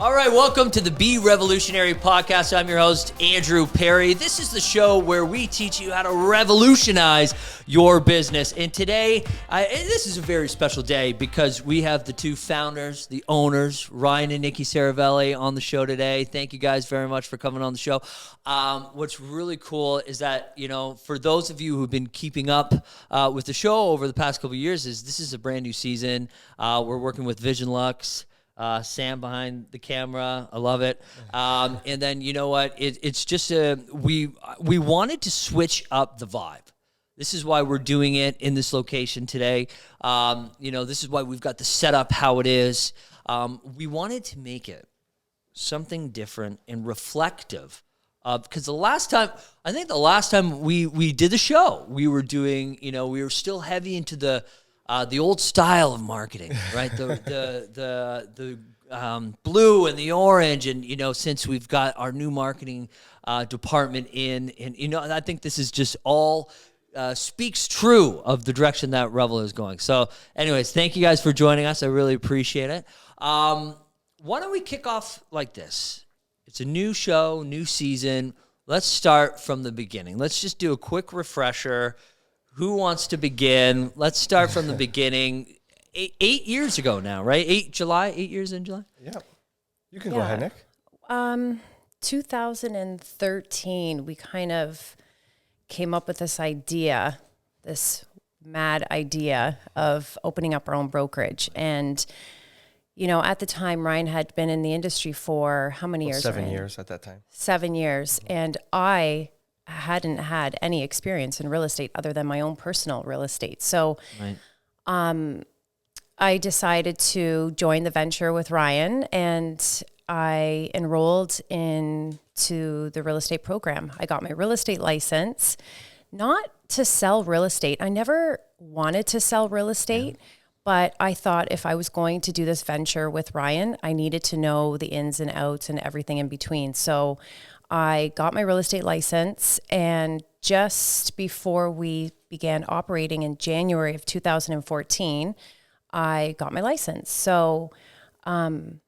All right, welcome to the Be Revolutionary Podcast. I'm your host, Andrew Perrie. This is the show where we teach you how to revolutionize your business. And today, this is a very special day because we have the two founders, the owners, Ryan and Nicki Serravalle, on the show today. Thank you guys very much for coming on the show. What's really cool is that, for those of you who've been keeping up with the show over the past couple of years, this is a brand new season. We're working with Vision Lux. Sam behind the camera, I love it. And then you know what? It's just we wanted to switch up the vibe. This is why we're doing it in this location today. This is why we've got the setup how it is. We wanted to make it something different and reflective. Because the last time we did the show, we were doing, we were still heavy into the old style of marketing, right? The blue and the orange, and since we've got our new marketing department in, and I think this is just all speaks true of the direction that Revel is going. So, anyways, thank you guys for joining us. I really appreciate it. Why don't we kick off like this? It's a new show, new season. Let's start from the beginning. Let's just do a quick refresher. Who wants to begin? Let's start from the beginning. 8 years ago now, right? 8 years in July? Yeah. You can go ahead, Nick. 2013, we kind of came up with this mad idea of opening up our own brokerage. And, at the time, Ryan had been in the industry for how many years? 7 years at that time. 7 years. And I hadn't had any experience in real estate other than my own personal real estate. So right. I decided to join the venture with Ryan, and I enrolled into the real estate program. I got my real estate license, not to sell real estate. I never wanted to sell real estate, but I thought if I was going to do this venture with Ryan, I needed to know the ins and outs and everything in between. So I got my real estate license, and just before we began operating in January of 2014, I got my license. So, that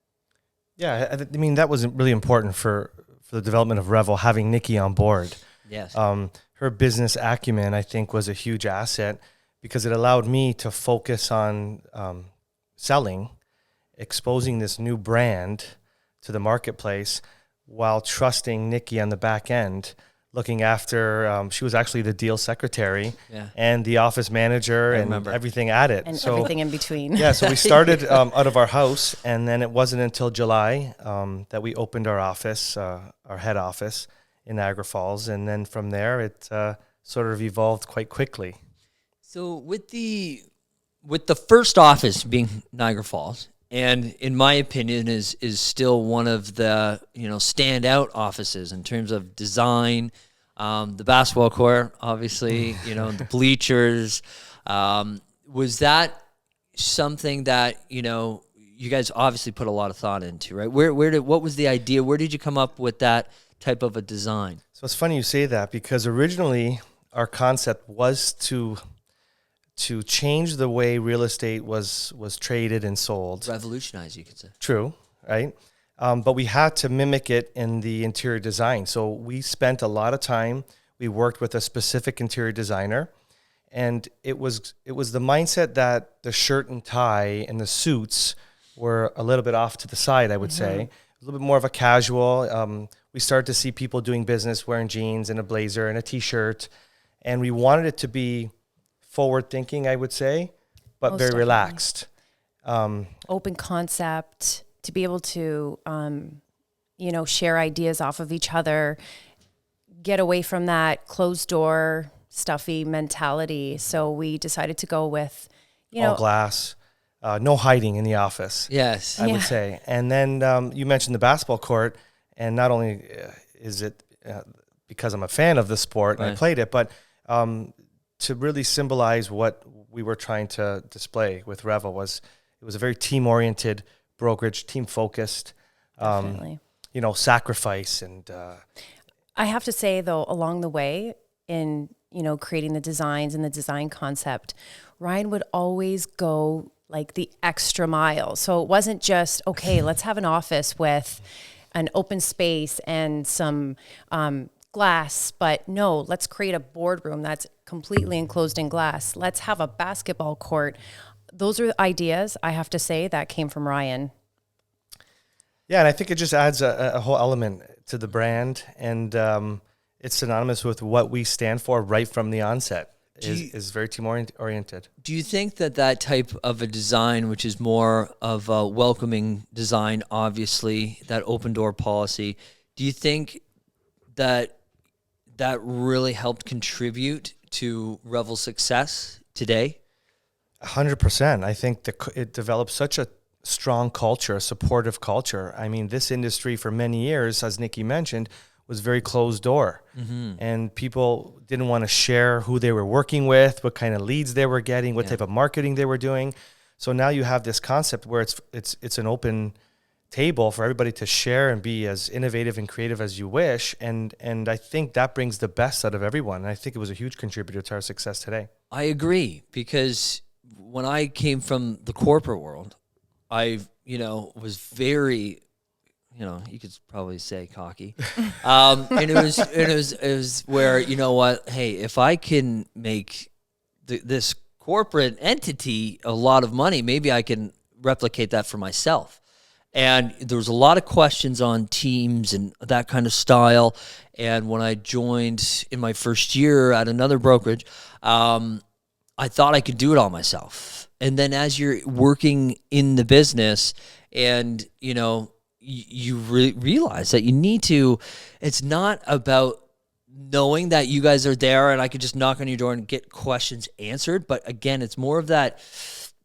was really important for the development of Revel, having Nicki on board. Yes. Her business acumen, I think, was a huge asset because it allowed me to focus on selling, exposing this new brand to the marketplace, while trusting Nicki on the back end, looking after, she was actually the deal secretary and the office manager and everything at it. And everything in between. So we started out of our house, and then it wasn't until July that we opened our office, our head office in Niagara Falls. And then from there, it sort of evolved quite quickly. So with the first office being Niagara Falls, and in my opinion is still one of the standout offices in terms of design, the basketball court, obviously, the bleachers. Was that something that you guys obviously put a lot of thought into, right? What was the idea? Where did you come up with that type of a design? So it's funny you say that, because originally our concept was to change the way real estate was traded and sold. Revolutionize, you could say. True, right? But we had to mimic it in the interior design. So we spent a lot of time. We worked with a specific interior designer, and it was the mindset that the shirt and tie and the suits were a little bit off to the side, I would say. A little bit more of a casual. We started to see people doing business wearing jeans and a blazer and a T-shirt, and we wanted it to be forward-thinking, I would say, but very relaxed. Open concept, to be able to, share ideas off of each other, get away from that closed door, stuffy mentality. So we decided to go with, all glass, no hiding in the office. Yes. I would say. And then you mentioned the basketball court, and not only is it because I'm a fan of the sport and I played it, but to really symbolize what we were trying to display with Revel it was a very team-oriented brokerage, team-focused, sacrifice. And I have to say, though, along the way in, creating the designs and the design concept, Ryan would always go like the extra mile. So it wasn't just, okay, let's have an office with an open space and some glass, but no, let's create a boardroom that's completely enclosed in glass. Let's have a basketball court. Those are ideas, I have to say, that came from Ryan. Yeah, and I think it just adds a whole element to the brand, and it's synonymous with what we stand for right from the onset. Is very team oriented. Do you think that type of a design, which is more of a welcoming design, obviously, that open door policy, do you think that really helped contribute to Revel's success today? 100%. I think it developed such a strong culture, a supportive culture. I mean, this industry for many years, as Nicki mentioned, was very closed door. And people didn't want to share who they were working with, what kind of leads they were getting, what type of marketing they were doing. So now you have this concept where it's an open table for everybody to share and be as innovative and creative as you wish. And I think that brings the best out of everyone. And I think it was a huge contributor to our success today. I agree, because when I came from the corporate world, I, was very, you could probably say cocky. And it was where, hey, if I can make this corporate entity a lot of money, maybe I can replicate that for myself. And there was a lot of questions on teams and that kind of style. And when I joined in my first year at another brokerage, I thought I could do it all myself. And then as you're working in the business and, you realize that you need to, it's not about knowing that you guys are there and I could just knock on your door and get questions answered. But again, it's more of that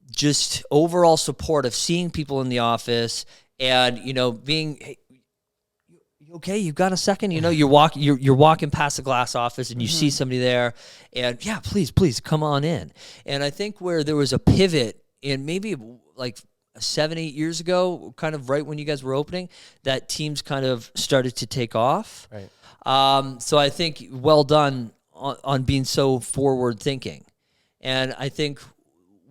just overall support of seeing people in the office and, being, hey, you okay? You got a second? You're walking past the glass office and you see somebody there and yeah, please come on in. And I think where there was a pivot in maybe like 7-8 years ago, kind of right when you guys were opening, that teams kind of started to take off. Right. So I think well done on being so forward thinking. And I think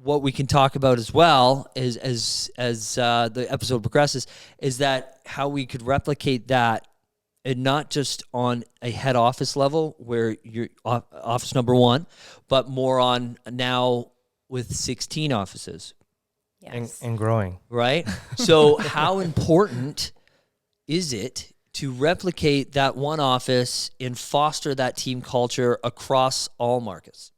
what we can talk about as well is as the episode progresses is that how we could replicate that, and not just on a head office level where you're office number one, but more on now with 16 offices. Yes. And growing. Right? So how important is it to replicate that one office and foster that team culture across all markets?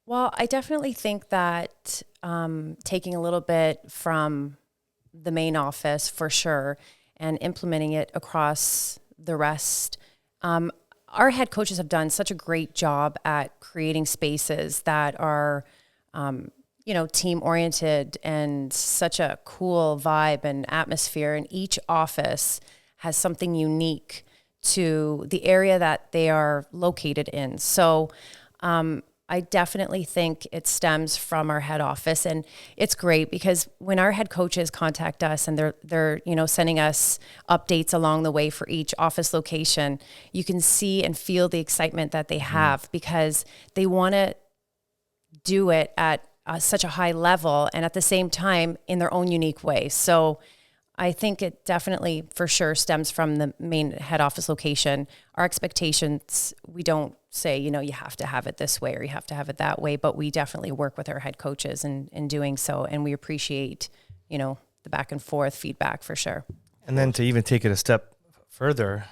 Well, I definitely think that taking a little bit from the main office for sure and implementing it across the rest. Our head coaches have done such a great job at creating spaces that are, team oriented and such a cool vibe and atmosphere. And each office has something unique to the area that they are located in. So, I definitely think it stems from our head office, and it's great because when our head coaches contact us and they're sending us updates along the way for each office location, you can see and feel the excitement that they have because they want to do it at such a high level and at the same time in their own unique way. So I think it definitely for sure stems from the main head office location. Our expectations, we don't say, you have to have it this way or you have to have it that way, but we definitely work with our head coaches in doing so. And we appreciate, the back and forth feedback for sure. And then to even take it a step further,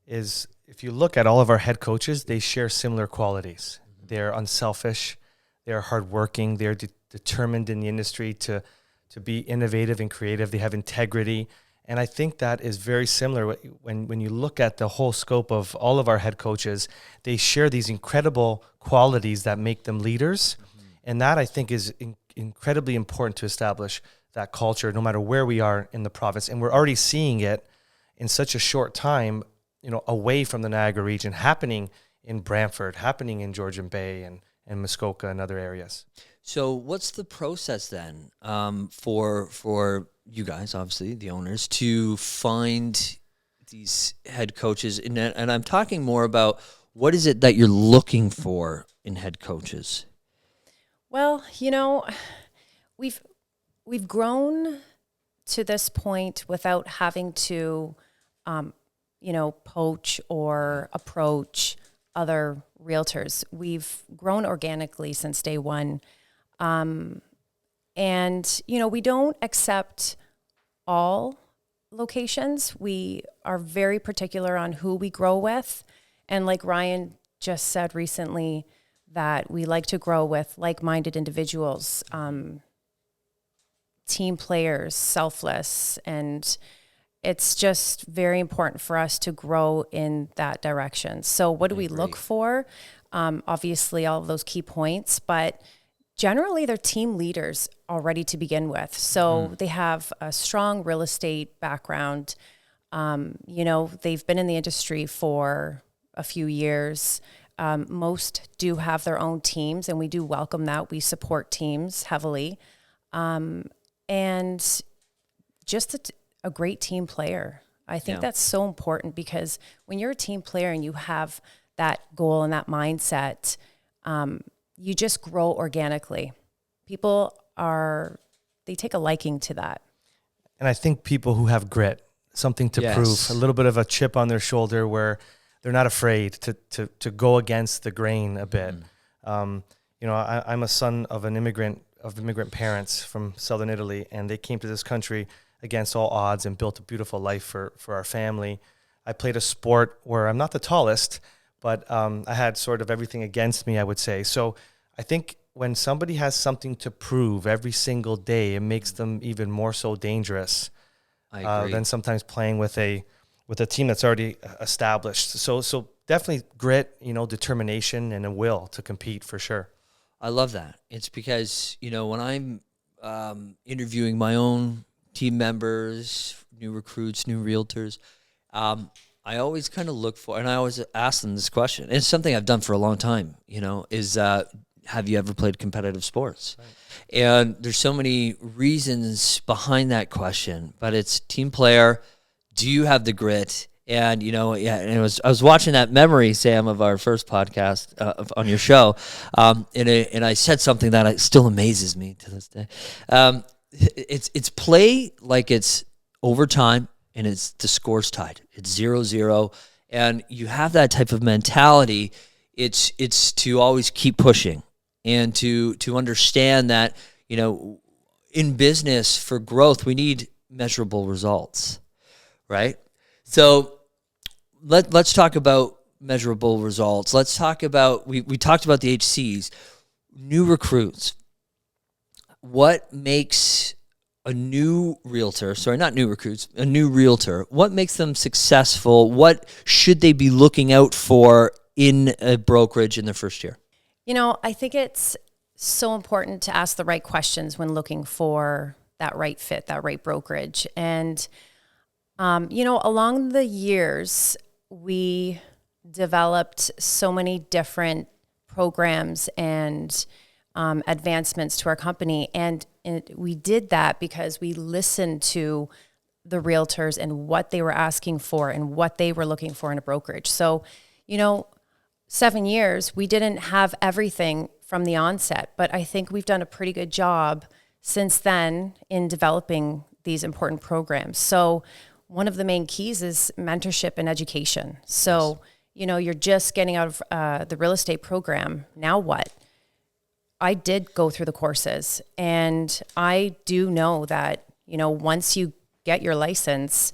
is if you look at all of our head coaches, they share similar qualities. They're unselfish, they're hardworking, they're determined in the industry to be innovative and creative. They have integrity. And I think that is very similar when you look at the whole scope of all of our head coaches, they share these incredible qualities that make them leaders. And that I think is incredibly important to establish that culture no matter where we are in the province. And we're already seeing it in such a short time, away from the Niagara region, happening in Brantford, happening in Georgian Bay and Muskoka and other areas. So what's the process then for you guys, obviously the owners, to find these head coaches? And I'm talking more about what is it that you're looking for in head coaches? Well, we've grown to this point without having to, poach or approach other realtors. We've grown organically since day one. We don't accept all locations. We are very particular on who we grow with. And like Ryan just said recently, that we like to grow with like-minded individuals, team players, selfless, and it's just very important for us to grow in that direction. So what do we look for? Obviously, all of those key points, but generally they're team leaders already to begin with. So they have a strong real estate background. They've been in the industry for a few years. Most do have their own teams, and we do welcome that. We support teams heavily. And just a great team player. I think that's so important, because when you're a team player and you have that goal and that mindset, you just grow organically. People they take a liking to that. And I think people who have grit, something to prove, a little bit of a chip on their shoulder where they're not afraid to go against the grain a bit. I'm a son of immigrant parents from Southern Italy, and they came to this country against all odds and built a beautiful life for our family. I played a sport where I'm not the tallest, but I had sort of everything against me, I would say. So I think when somebody has something to prove every single day, it makes them even more so dangerous than sometimes playing with a team that's already established. So definitely grit, determination, and a will to compete for sure. I love that. It's because, when I'm interviewing my own team members, new recruits, new realtors, I always kind of look for, and I always ask them this question. And it's something I've done for a long time, is have you ever played competitive sports? Right. And there's so many reasons behind that question, but it's team player. Do you have the grit? And, and I was watching that memory, Sam, of our first podcast on your show. And I said something that still amazes me to this day. It's play like it's overtime and the score's tied. It's 0-0. And you have that type of mentality. It's to always keep pushing and to understand that, in business for growth, we need measurable results, right? So let's talk about measurable results. Let's talk about, we talked about the HCs, new recruits. What makes a new realtor, not new recruits, a new realtor, what makes them successful? What should they be looking out for in a brokerage in their first year? I think it's so important to ask the right questions when looking for that right fit, that right brokerage. And, along the years, we developed so many different programs and advancements to our company. And we did that because we listened to the realtors and what they were asking for and what they were looking for in a brokerage. So, 7 years, we didn't have everything from the onset, but I think we've done a pretty good job since then in developing these important programs. So one of the main keys is mentorship and education. So, you're just getting out of the real estate program. Now what? I did go through the courses, and I do know that, once you get your license,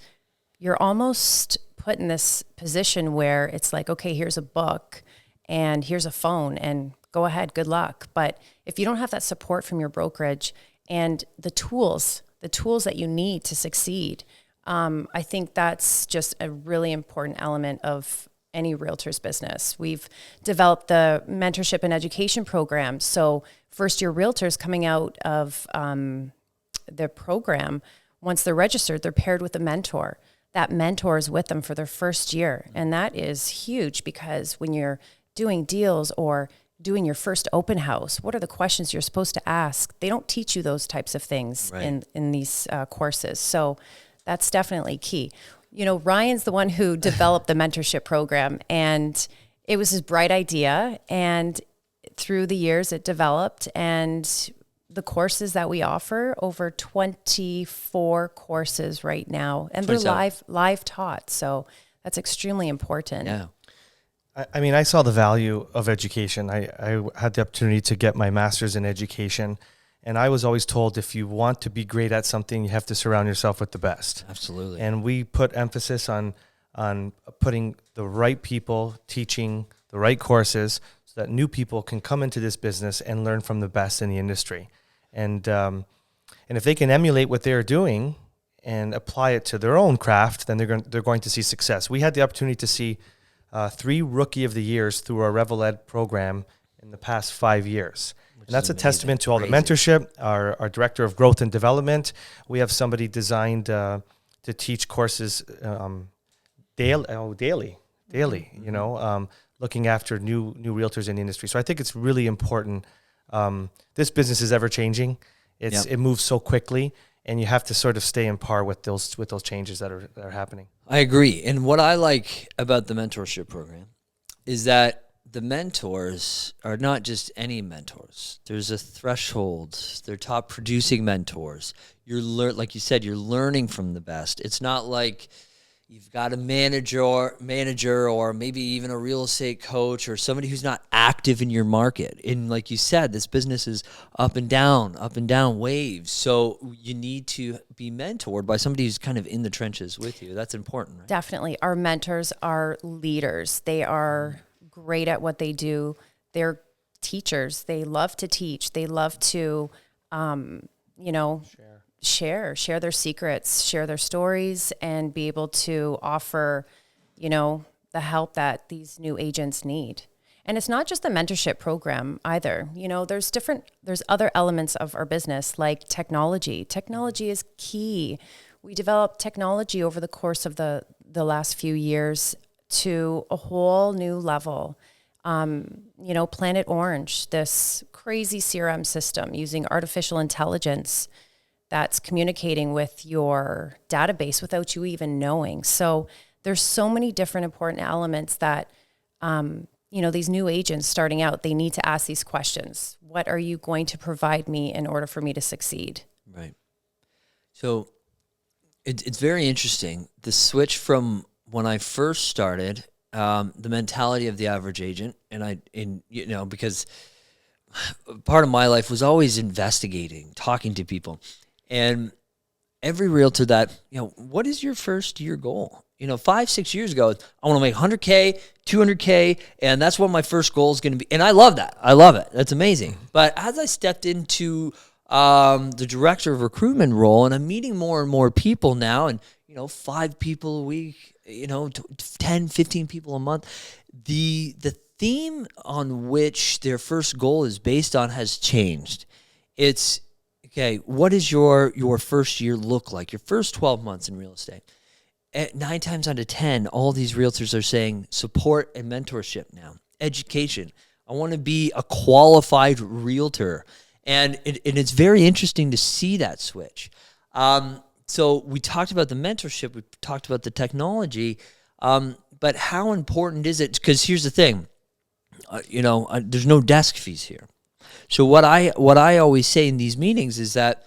you're almost put in this position where it's like, okay, here's a book and here's a phone and go ahead, good luck. But if you don't have that support from your brokerage and the tools that you need to succeed, I think that's just a really important element of any realtor's business. We've developed the mentorship and education program. So first-year realtors coming out of their program, once they're registered, they're paired with a mentor. That mentor is with them for their first year. And that is huge, because when you're doing deals or doing your first open house, what are the questions you're supposed to ask? They don't teach you those types of things in these courses. So that's definitely key. Ryan's the one who developed the mentorship program, and it was his bright idea. And through the years it developed, and the courses that we offer, over 24 courses right now, and they're 27. live taught. So that's extremely important. Yeah. I mean, I saw the value of education. I had the opportunity to get my master's in education, and I was always told if you want to be great at something, you have to surround yourself with the best. Absolutely. And we put emphasis on putting the right people teaching the right courses so that new people can come into this business and learn from the best in the industry. And if they can emulate what they're doing and apply it to their own craft, then they're going to see success. We had the opportunity to see 3 Rookie of the Years through our REVEL-Ed program in the past 5 years. And that's a testament to all the mentorship, our Director of Growth and Development. We have somebody designed to teach courses daily, you know, looking after new realtors in the industry. So I think it's really important. This business is ever changing. It moves so quickly, and you have to sort of stay in par with those changes that are happening. I agree. And what I like about the mentorship program is that the mentors are not just any mentors. There's a threshold. They're top producing mentors. Like you said, you're learning from the best. It's not like you've got a manager or maybe even a real estate coach or somebody who's not active in your market. And like you said, this business is up and down waves. So you need to be mentored by somebody who's kind of in the trenches with you. That's important, right? Definitely. Our mentors are leaders. They are great at what they do. They're teachers. They love to teach. They love to, share their secrets, share their stories, and be able to offer, the help that these new agents need. And it's not just the mentorship program either. There's other elements of our business like technology. Technology is key. We developed technology over the course of the last few years to a whole new level. Planet Orange, this crazy CRM system using artificial intelligence that's communicating with your database without you even knowing. So there's so many different important elements that, these new agents starting out, they need to ask these questions. What are you going to provide me in order for me to succeed? Right. So it's very interesting. The switch from when I first started, the mentality of the average agent, because part of my life was always investigating, talking to people. And every realtor that, what is your first year goal? 5-6 years ago, I want to make 100K, 200K, and that's what my first goal is going to be. And I love that. I love it. That's amazing. But as I stepped into the director of recruitment role, and I'm meeting more and more people now, and 5 people a week, 10, 15 people a month, the theme on which their first goal is based on has changed. It's, okay, what does your first year look like? Your first 12 months in real estate. 9 times out of 10, all these realtors are saying support and mentorship now. Education. I want to be a qualified realtor. And it's very interesting to see that switch. So we talked about the mentorship. We talked about the technology. But how important is it? Because here's the thing. There's no desk fees here. So what I always say in these meetings is that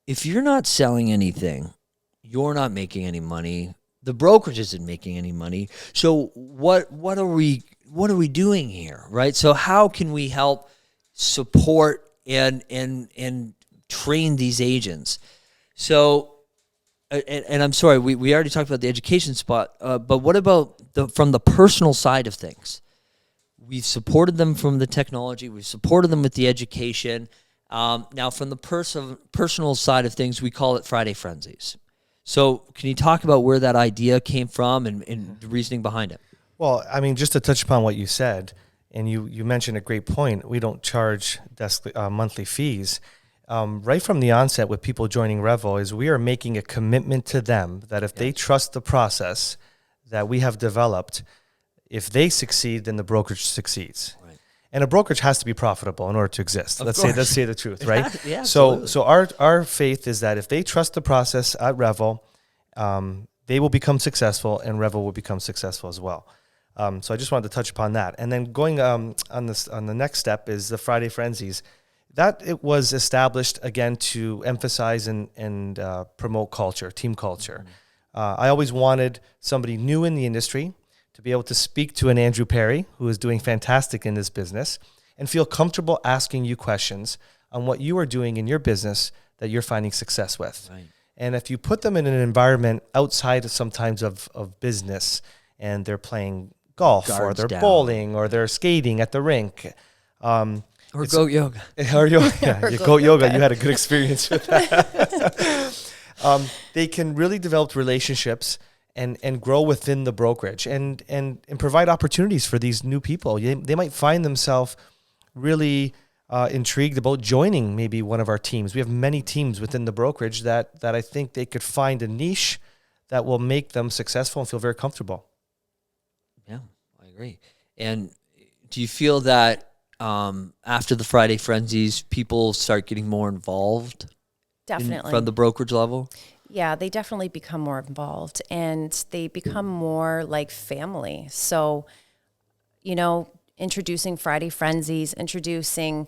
if you're not selling anything, you're not making any money. The brokerage isn't making any money. So what are we doing here, right? So how can we help support and train these agents? So, and I'm sorry, we already talked about the education spot, but what about from the personal side of things? We've supported them from the technology. We've supported them with the education. Now, from the personal side of things, we call it Friday Frenzies. So can you talk about where that idea came from and the reasoning behind it? Well, I mean, just to touch upon what you said, and you mentioned a great point, we don't charge monthly fees. Right from the onset with people joining Revel is we are making a commitment to them that if they trust the process that we have developed, if they succeed, then the brokerage succeeds. Right. And a brokerage has to be profitable in order to exist. Let's say the truth, right? Yeah, so our faith is that if they trust the process at Revel, they will become successful, and Revel will become successful as well. So I just wanted to touch upon that. And then going on the next step is the Friday Frenzies. that it was established again to emphasize and promote culture, team culture. I always wanted somebody new in the industry to be able to speak to an Andrew Perrie, who is doing fantastic in this business, and feel comfortable asking you questions on what you are doing in your business that you're finding success with. Right. And if you put them in an environment outside of sometimes of business, and they're playing golf Guards or they're down. bowling or they're skating at the rink, Or goat yoga. or yoga, goat yoga, you had a good experience with that. They can really develop relationships and grow within the brokerage and provide opportunities for these new people. They might find themselves really intrigued about joining maybe one of our teams. We have many teams within the brokerage that I think they could find a niche that will make them successful and feel very comfortable. Yeah, I agree. And do you feel that after the Friday Frenzies, people start getting more involved? Definitely. From the brokerage level? Yeah, they definitely become more involved and they become more like family. So, introducing Friday Frenzies, introducing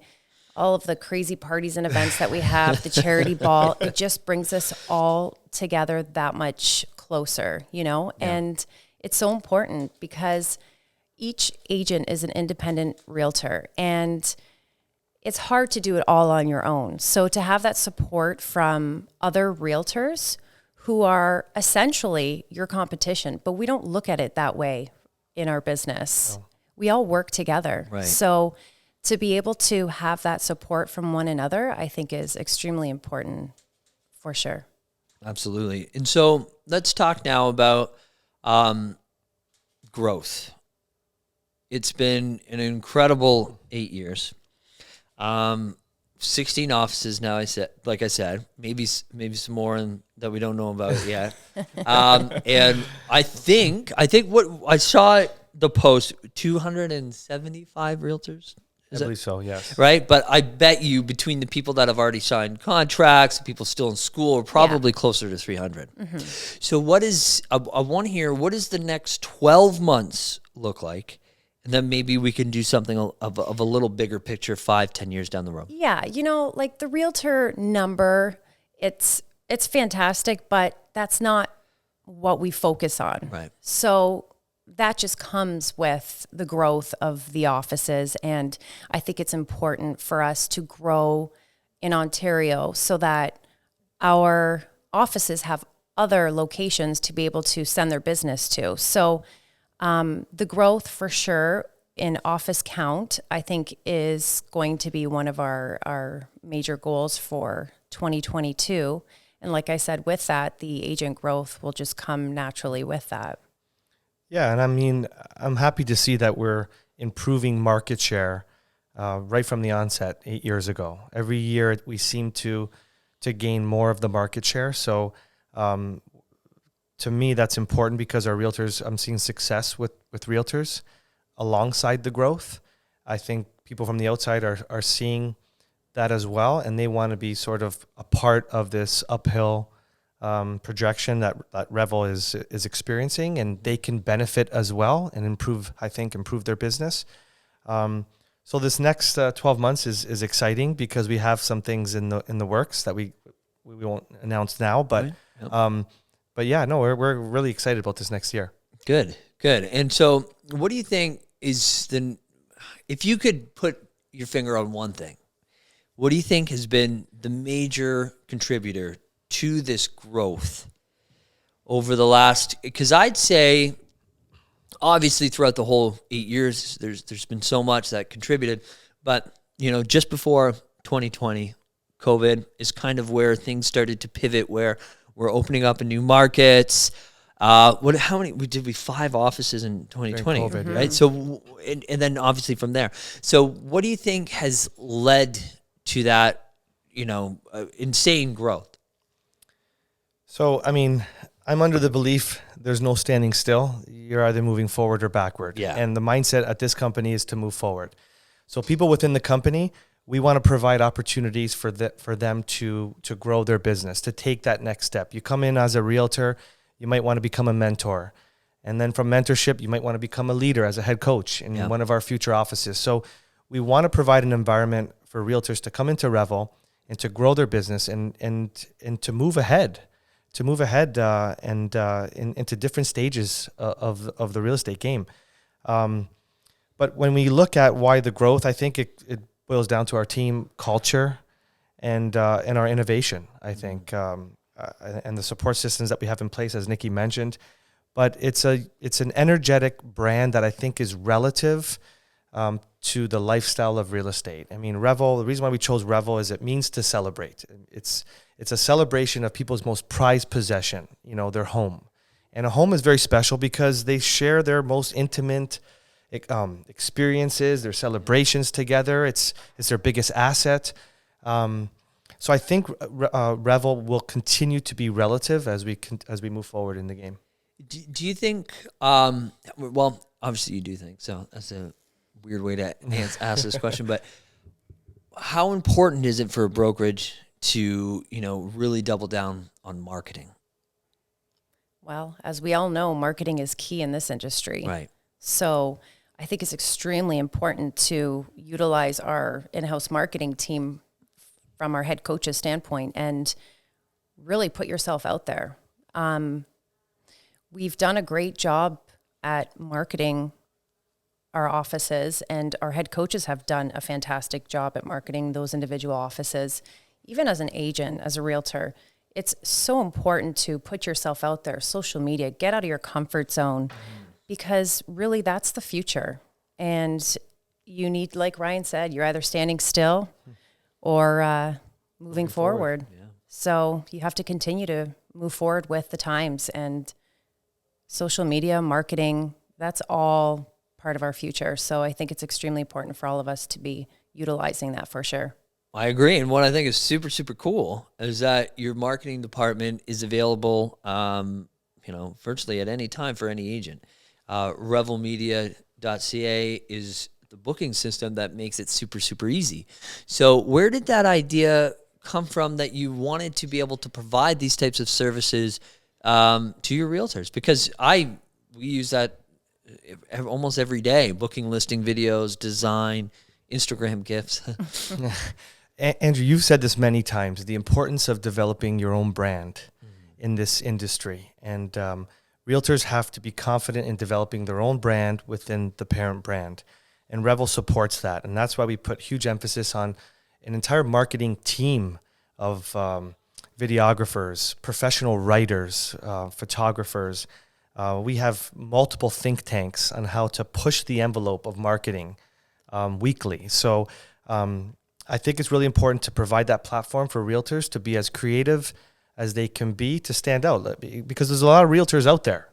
all of the crazy parties and events that we have, the charity ball, it just brings us all together that much closer, Yeah. And it's so important because each agent is an independent realtor and it's hard to do it all on your own. So to have that support from other realtors who are essentially your competition, but we don't look at it that way in our business. No. We all work together. Right. So to be able to have that support from one another, I think is extremely important for sure. Absolutely. And so let's talk now about growth. It's been an incredible 8 years. 16 offices now. Like I said, maybe some more that we don't know about yet. And I think what I saw the post, 275 realtors. I believe so, yes. Right? But I bet you between the people that have already signed contracts, the people still in school, are probably closer to 300. Mm-hmm. So I want to hear, what does the next 12 months look like? And then maybe we can do something of a little bigger picture 5-10 years down the road. Yeah, like the realtor number, it's fantastic, but that's not what we focus on. Right. So that just comes with the growth of the offices. And I think it's important for us to grow in Ontario so that our offices have other locations to be able to send their business to. So the growth for sure in office count, I think, is going to be one of our major goals for 2022. And like I said, with that, the agent growth will just come naturally with that. Yeah, and I'm happy to see that we're improving market share right from the onset 8 years ago. Every year we seem to gain more of the market share. So to me, that's important because our realtors, I'm seeing success with realtors alongside the growth. I think people from the outside are seeing that as well, and they want to be sort of a part of this uphill projection that Revel is experiencing, and they can benefit as well and improve their business. So this next 12 months is exciting because we have some things in the works that we won't announce now, but right. Yep. But yeah, no, we're really excited about this next year. Good. And so what do you think if you could put your finger on one thing, what do you think has been the major contributor to this growth over the last, because I'd say obviously throughout the whole 8 years, there's been so much that contributed, but just before 2020, COVID is kind of where things started to pivot, where we're opening up in new markets. How many did we 5 offices in 2020, COVID, right? yeah. So, and then obviously from there. So what do you think has led to that, insane growth? So, I'm under the belief there's no standing still. You're either moving forward or backward. Yeah. And the mindset at this company is to move forward. So people within the company, we want to provide opportunities for them to grow their business, to take that next step. You come in as a realtor, you might want to become a mentor. And then from mentorship, you might want to become a leader as a head coach in one of our future offices. So we want to provide an environment for realtors to come into Revel and to grow their business and to move ahead, into different stages of the real estate game. But when we look at why the growth, I think it boils down to our team culture and our innovation, I think, and the support systems that we have in place, as Nicki mentioned. But it's an energetic brand that I think is relative to the lifestyle of real estate. I mean, Revel, the reason why we chose Revel is it means to celebrate. It's a celebration of people's most prized possession, their home. And a home is very special because they share their most intimate experiences, their celebrations together. It's their biggest asset. So I think Revel will continue to be relative as we move forward in the game. Do you think? Well, obviously you do think so. That's a weird way to ask this question, but how important is it for a brokerage to really double down on marketing? Well, as we all know, marketing is key in this industry. Right. So I think it's extremely important to utilize our in-house marketing team from our head coach's standpoint and really put yourself out there. We've done a great job at marketing our offices, and our head coaches have done a fantastic job at marketing those individual offices. Even as an agent, as a realtor, it's so important to put yourself out there, social media, get out of your comfort zone, because really that's the future. And you need, like Ryan said, you're either standing still or moving forward. Yeah. So you have to continue to move forward with the times, and social media, marketing, that's all part of our future. So I think it's extremely important for all of us to be utilizing that for sure. I agree. And what I think is super, super cool is that your marketing department is available, virtually at any time for any agent. Revelmedia.ca is the booking system that makes it super, super easy. So where did that idea come from that you wanted to be able to provide these types of services to your realtors? Because we use that almost every day, booking listing videos, design, Instagram gifts. Andrew, you've said this many times, the importance of developing your own brand in this industry. And realtors have to be confident in developing their own brand within the parent brand. And Revel supports that. And that's why we put huge emphasis on an entire marketing team of videographers, professional writers, photographers. We have multiple think tanks on how to push the envelope of marketing weekly. So I think it's really important to provide that platform for realtors to be as creative as they can be to stand out, because there's a lot of realtors out there.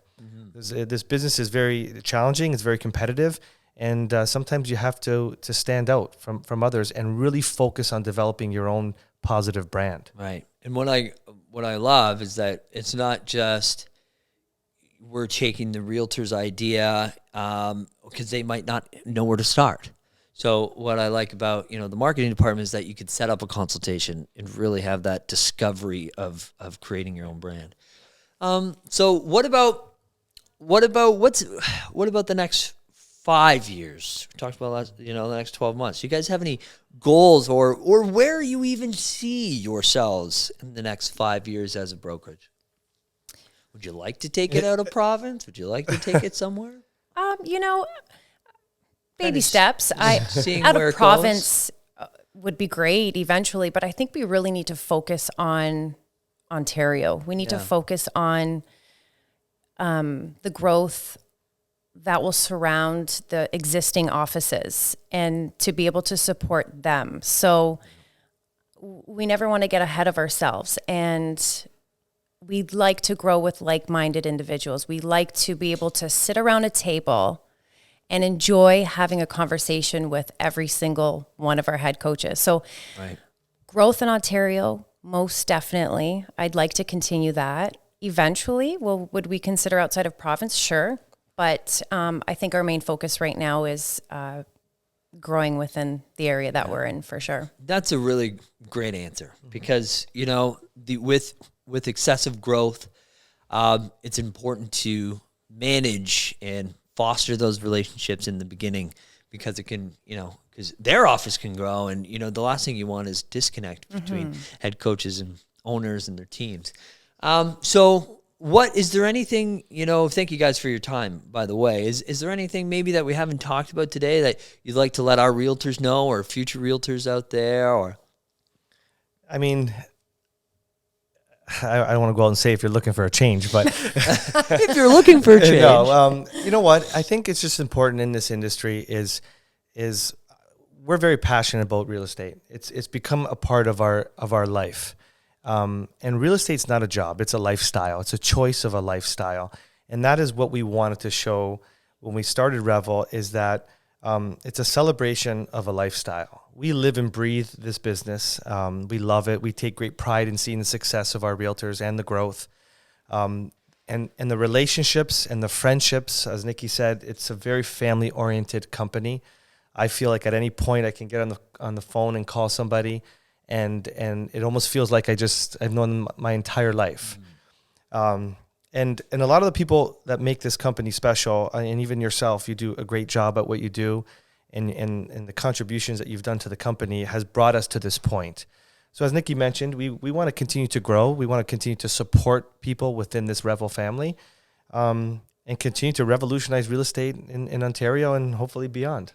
This business is very challenging. It's very competitive. And sometimes you have to stand out from others and really focus on developing your own positive brand. Right. And what I love is that it's not just we're taking the realtor's idea because they might not know where to start. So what I like about the marketing department is that you could set up a consultation and really have that discovery of creating your own brand. So what about the next 5 years? We talked about the next 12 months. You guys have any goals or where you even see yourselves in the next 5 years as a brokerage? Would you like to take it out of province? Would you like to take it somewhere? Baby steps. Out of province would be great eventually, but I think we really need to focus on Ontario. We need to focus on the growth that will surround the existing offices and to be able to support them. So we never want to get ahead of ourselves, and we'd like to grow with like-minded individuals. We like to be able to sit around a table and enjoy having a conversation with every single one of our head coaches. So growth in Ontario, most definitely. I'd like to continue that. Eventually, would we consider outside of province? Sure. But I think our main focus right now is growing within the area that we're in, for sure. That's a really great answer, because, with excessive growth, it's important to manage and foster those relationships in the beginning because it can, because their office can grow. And, the last thing you want is disconnect between head coaches and owners and their teams. So is there anything, thank you guys for your time, by the way. Is there anything maybe that we haven't talked about today that you'd like to let our realtors know, or future realtors out there? Or, I mean, I don't want to go out and say if you're looking for a change, but if you're looking for a change, no, you know what? I think it's just important in this industry is we're very passionate about real estate. It's become a part of our life. And real estate's not a job. It's a lifestyle. It's a choice of a lifestyle. And that is what we wanted to show when we started Revel, is that it's a celebration of a lifestyle. We live and breathe this business. We love it. We take great pride in seeing the success of our realtors and the growth. And the relationships and the friendships, as Nicki said, it's a very family-oriented company. I feel like at any point I can get on the phone and call somebody, and it almost feels like I've known them my entire life. And a lot of the people that make this company special, and even yourself, you do a great job at what you do, and the contributions that you've done to the company has brought us to this point. So as Nicki mentioned, we want to continue to grow. We want to continue to support people within this Revel family, and continue to revolutionize real estate in Ontario and hopefully beyond.